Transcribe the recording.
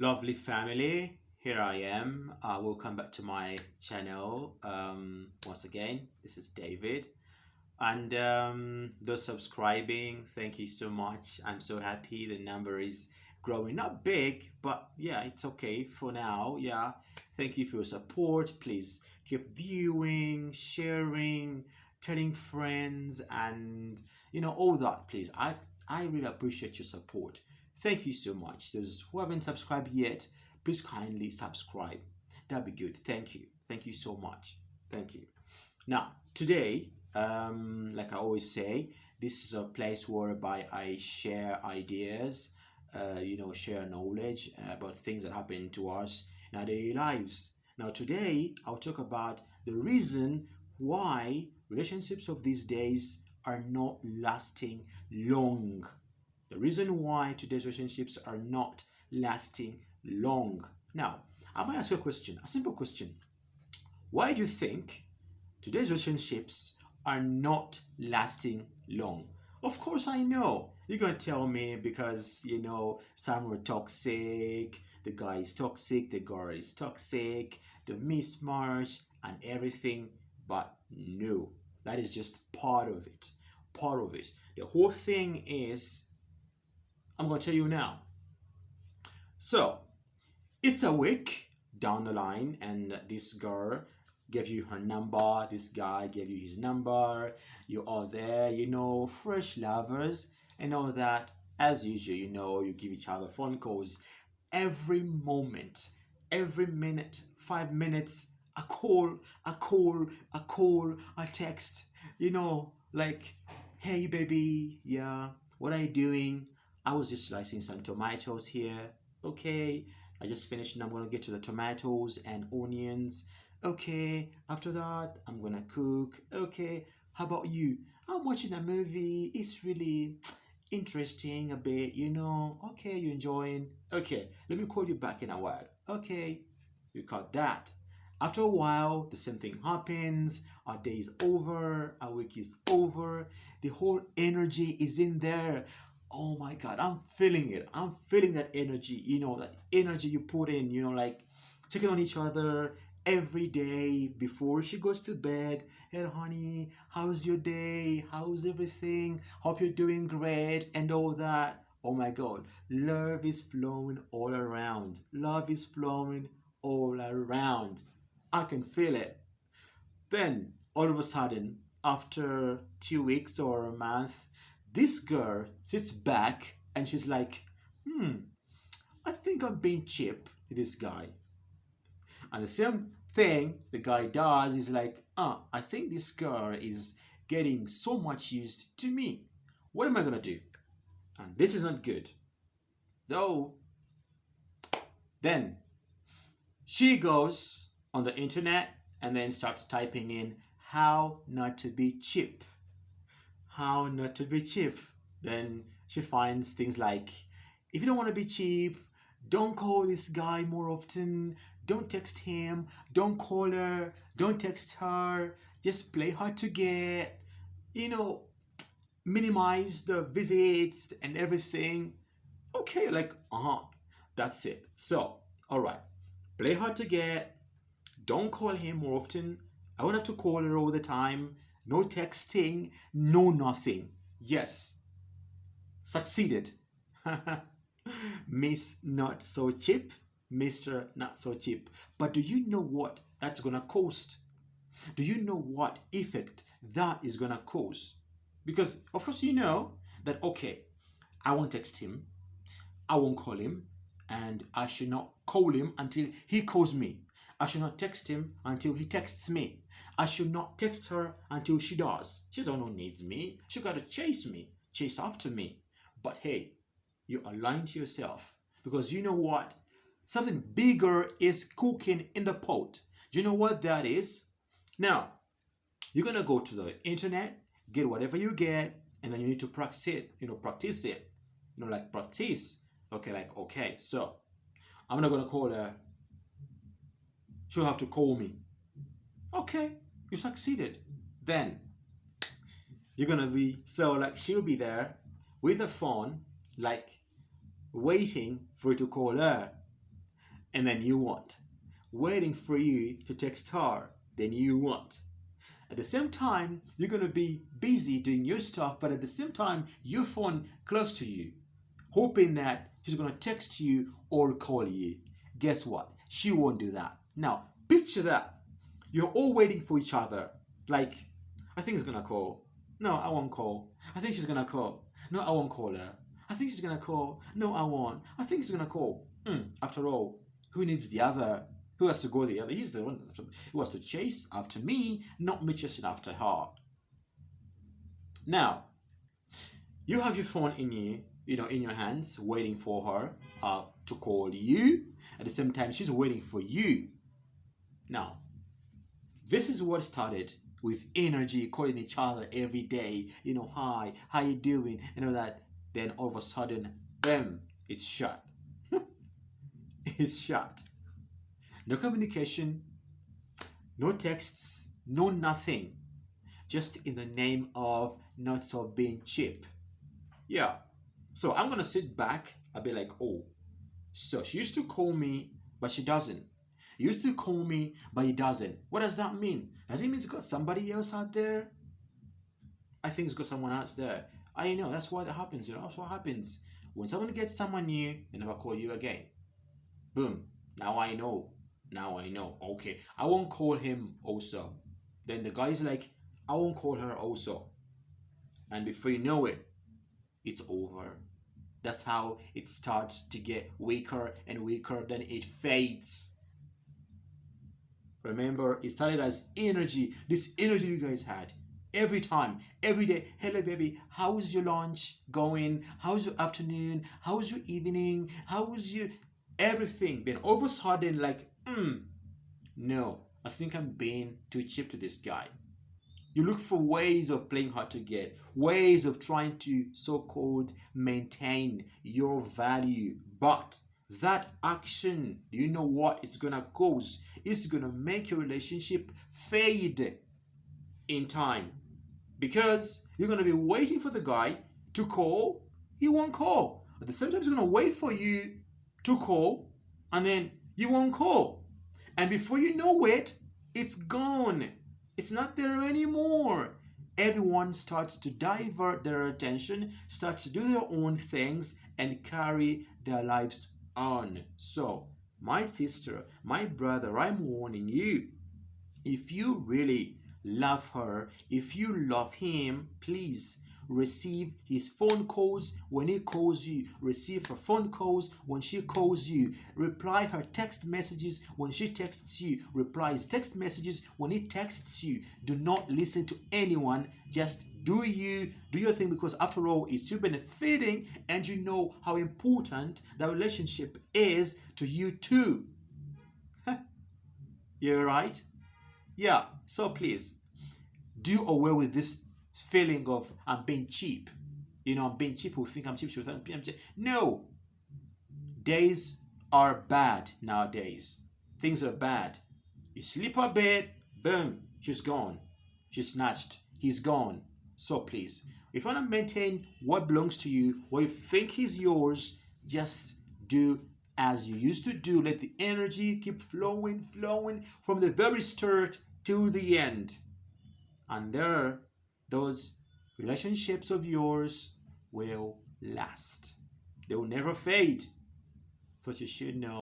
Lovely family, here I am. Welcome back to my channel. Once again, this is David. And those subscribing, thank you so much. I'm so happy the number is growing. Not big, but yeah, it's okay for now. Yeah, thank you for your support. Please keep viewing, sharing, telling friends, and all that. Please, I really appreciate your support. Thank you so much. Those who haven't subscribed yet, please kindly subscribe. That'd be good. Thank you. Thank you so much. Thank you. Now, today, like I always say, this is a place whereby I share ideas, share knowledge about things that happen to us in our daily lives. Now, today, I'll talk about the reason why relationships of these days are not lasting long. The reason why today's relationships are not lasting long. Now, I'm going to ask you a question, a simple question. Why do you think today's relationships are not lasting long? Of course, I know. You're going to tell me because, some were toxic, the guy is toxic, the girl is toxic, the mismatch, and everything. But no, that is just part of it. Part of it. The whole thing is, I'm going to tell you now. So, it's a week down the line, and this girl gave you her number, this guy gave you his number, you are there, fresh lovers, and all that. As usual, you give each other phone calls every moment, every minute, 5 minutes, a text, like, hey baby, yeah, what are you doing? I was just slicing some tomatoes here. Okay, I just finished and I'm gonna get to the tomatoes and onions. Okay, after that, I'm gonna cook. Okay, how about you? I'm watching a movie. It's really interesting a bit. Okay, you enjoying? Okay, let me call you back in a while. Okay, you got that. After a while, the same thing happens. Our day is over, our week is over. The whole energy is in there. Oh my God, I'm feeling it. I'm feeling that energy, that energy you put in, like checking on each other every day before she goes to bed. Hey, honey, how's your day? How's everything? Hope you're doing great and all that. Oh my God, love is flowing all around. Love is flowing all around. I can feel it. Then, all of a sudden, after 2 weeks or a month, this girl sits back and she's like, I think I'm being cheap with this guy. And the same thing the guy does is like, I think this girl is getting so much used to me. What am I going to do? And this is not good. So, then she goes on the internet and then starts typing in how not to be cheap. How not to be cheap. Then she finds things like, if you don't want to be cheap, don't call this guy more often, don't text him, don't call her, don't text her, just play hard to get, minimize the visits and everything. Okay, like, that's it. So, all right, play hard to get, don't call him more often, I won't have to call her all the time, no texting, no nothing. Yes, succeeded. Miss Not So Cheap, Mr. Not So Cheap. But do you know what that's gonna cost? Do you know what effect that is gonna cause? Because, of course, you know that, okay, I won't text him, I won't call him, and I should not call him until he calls me. I should not text him until he texts me. I should not text her until she does. She's the one who needs me. She got to chase me, chase after me. But hey, you are lying to yourself because you know what? Something bigger is cooking in the pot. Do you know what that is? Now, you're going to go to the internet, get whatever you get, and then you need to practice it. Practice it. Like practice. Okay, so I'm not going to call her. She'll have to call me. Okay, you succeeded. Then you're gonna be she'll be there with the phone, like waiting for you to call her. and then you want. Waiting for you to text her, then you want. At the same time, you're going to be busy doing your stuff, but at the same time, your phone close to you, hoping that she's going to text you or call you. Guess what? She won't do that. Now, picture that. You're all waiting for each other. Like, I think he's going to call. No, I won't call. I think she's going to call. No, I won't call her. I think she's going to call. No, I won't. I think she's going to call. After all, who needs the other? Who has to go the other? He's the one who has to chase after me, not me chasing after her. Now, you have your phone in in your hands, waiting for her to call you. At the same time, she's waiting for you. Now, this is what started with energy, calling each other every day. Hi, how you doing? That. Then all of a sudden, boom, it's shut. It's shut. No communication, no texts, no nothing. Just in the name of not so being cheap. Yeah. So I'm gonna sit back. I'll be like, oh, so she used to call me, but she doesn't. He used to call me, but he doesn't. What does that mean? Does it mean he's got somebody else out there? I think he's got someone else there. I know, that's what happens, that's what happens. When someone gets someone new, they never call you again. Boom. Now I know. Okay, I won't call him also. Then the guy's like, I won't call her also. And before you know it, it's over. That's how it starts to get weaker and weaker, then it fades. Remember, it started as energy. This energy you guys had every time, every day. Hello, baby. How's your lunch going? How's your afternoon? How's your evening? How's your everything? Then all of a sudden, like, no, I think I'm being too cheap to this guy. You look for ways of playing hard to get, ways of trying to so-called maintain your value. But that action, you know what it's going to cause? It's going to make your relationship fade in time. Because you're going to be waiting for the guy to call, he won't call. At the same time, he's going to wait for you to call, and then you won't call. And before you know it, it's gone. It's not there anymore. Everyone starts to divert their attention, starts to do their own things, and carry their lives on. So, my sister, my brother, I'm warning you. If you really love her, if you love him, please receive his phone calls when he calls you. Receive her phone calls when she calls you. Reply her text messages when she texts you. Reply his text messages when he texts you. Do not listen to anyone. Just do your thing, because after all, it's you benefiting, and you know how important that relationship is to you too. You're right? Yeah, so please do away with this feeling of I'm being cheap. I'm being cheap. Who think I'm cheap? I'm cheap. No. Days are bad nowadays. Things are bad. You sleep a bit, boom, she's gone. She's snatched. He's gone. So please, if you want to maintain what belongs to you, what you think is yours, just do as you used to do. Let the energy keep flowing from the very start to the end. And those relationships of yours will last. They will never fade. But you should know.